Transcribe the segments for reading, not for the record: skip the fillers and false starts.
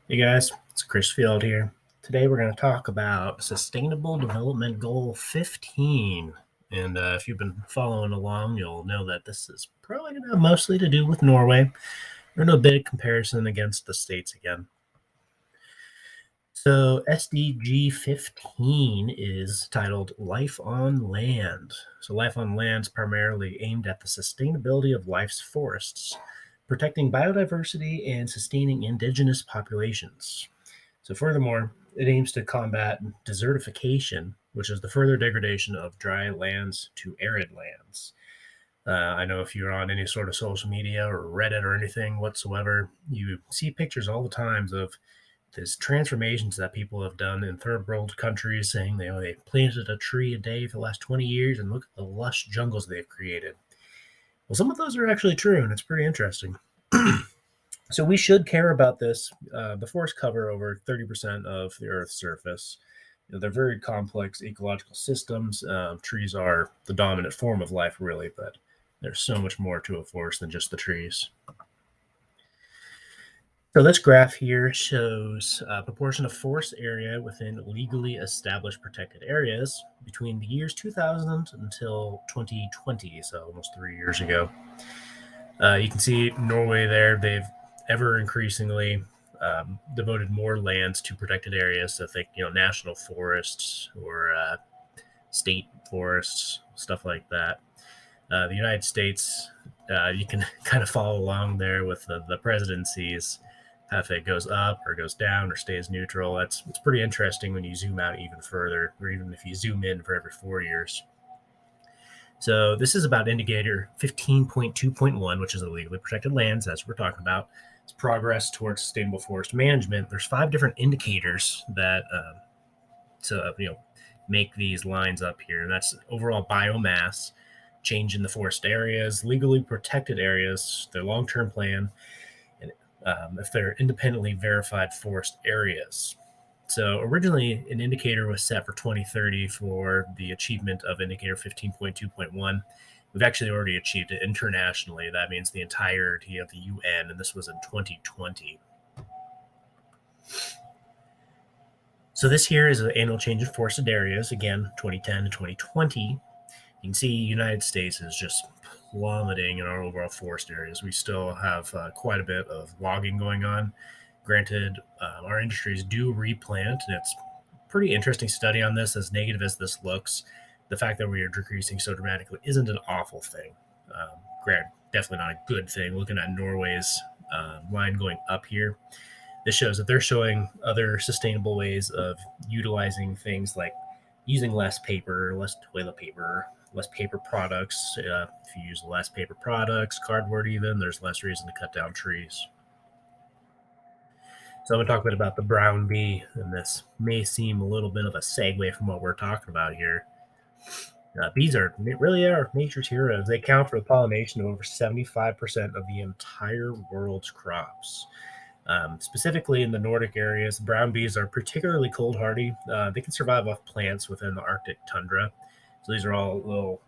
Hey guys, it's Chris Field here. Today we're going to talk about Sustainable Development Goal 15. And if you've been following along, you'll know that this is probably going to have mostly to do with Norway. We're going to do a bit of comparison against the states again. So SDG15 is titled Life on Land. So Life on Land is primarily aimed at the sustainability of life's forests, protecting biodiversity and sustaining indigenous populations. So, furthermore, it aims to combat desertification, which is the further degradation of dry lands to arid lands. I know if you're on any sort of social media or Reddit or anything whatsoever, you see pictures all the times of these transformations that people have done in third world countries, saying they planted a tree a day for the last 20 years and look at the lush jungles they've created. Well, some of those are actually true, and it's pretty interesting. So we should care about this. The forests cover over 30% of the Earth's surface. They're very complex ecological systems. Trees are the dominant form of life, really, but there's so much more to a forest than just the trees. So this graph here shows a proportion of forest area within legally established protected areas between the years 2000 until 2020, so almost 3 years ago. You can see Norway there. They've ever increasingly devoted more lands to protected areas. So think, national forests or state forests, stuff like that. The United States, you can kind of follow along there with the presidencies, if it goes up or goes down or stays neutral. It's pretty interesting when you zoom out even further, or even if you zoom in for every 4 years. So this is about indicator 15.2.1, which is illegally protected lands, as we're talking about. It's progress towards sustainable forest management. There's 5 different indicators that make these lines up here, and that's overall biomass, change in the forest areas, legally protected areas, their long-term plan, and if they're independently verified forest areas. So originally, an indicator was set for 2030 for the achievement of indicator 15.2.1. We've actually already achieved it internationally. That means the entirety of the UN, and this was in 2020. So this here is an annual change in forested areas, again, 2010 to 2020. You can see United States is just plummeting in our overall forest areas. We still have quite a bit of logging going on. Granted, our industries do replant, and it's a pretty interesting study on this. As negative as this looks, the fact that we are decreasing so dramatically isn't an awful thing. Definitely not a good thing. Looking at Norway's line going up here, this shows that they're showing other sustainable ways of utilizing things like using less paper, less toilet paper, less paper products. If you use less paper products, cardboard even, there's less reason to cut down trees. So I'm going to talk a bit about the brown bee, and this may seem a little bit of a segue from what we're talking about here. Bees really are nature's heroes. They account for the pollination of over 75% of the entire world's crops. Specifically in the Nordic areas, brown bees are particularly cold hardy. They can survive off plants within the Arctic tundra. So these are all little,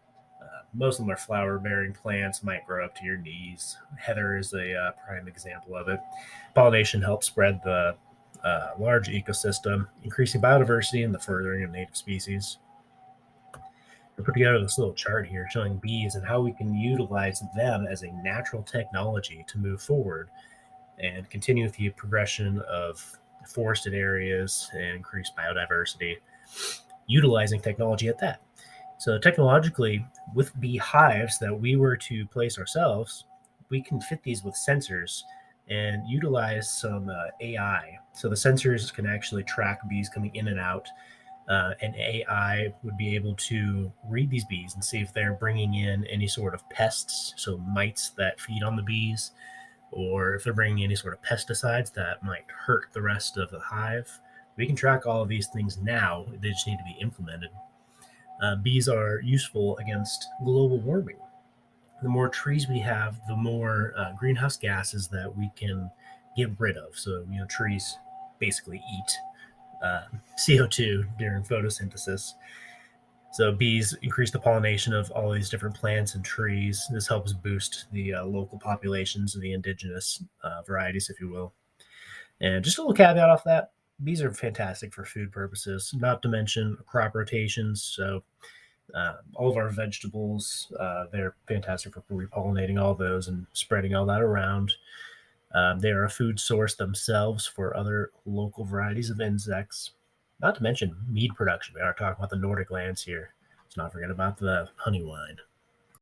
most of them are flower bearing plants, might grow up to your knees. Heather is a prime example of it. Pollination helps spread the large ecosystem, increasing biodiversity and the furthering of native species. I put together this little chart here showing bees and how we can utilize them as a natural technology to move forward and continue the progression of forested areas and increase biodiversity, utilizing technology at that. So technologically, with beehives that we were to place ourselves, we can fit these with sensors and utilize some AI. So the sensors can actually track bees coming in and out, and AI would be able to read these bees and see if they're bringing in any sort of pests, so mites that feed on the bees, or if they're bringing any sort of pesticides that might hurt the rest of the hive. We can track all of these things now. They just need to be implemented. Bees are useful against global warming. The more trees we have, the more greenhouse gases that we can get rid of. So, trees basically eat CO2 during photosynthesis. So bees increase the pollination of all these different plants and trees. This helps boost the local populations of the indigenous varieties, if you will. And just a little caveat off that, bees are fantastic for food purposes, not to mention crop rotations. So all of our vegetables, they're fantastic for repollinating all those and spreading all that around. They are a food source themselves for other local varieties of insects. Not to mention mead production. We are talking about the Nordic lands here. Let's not forget about the honey wine.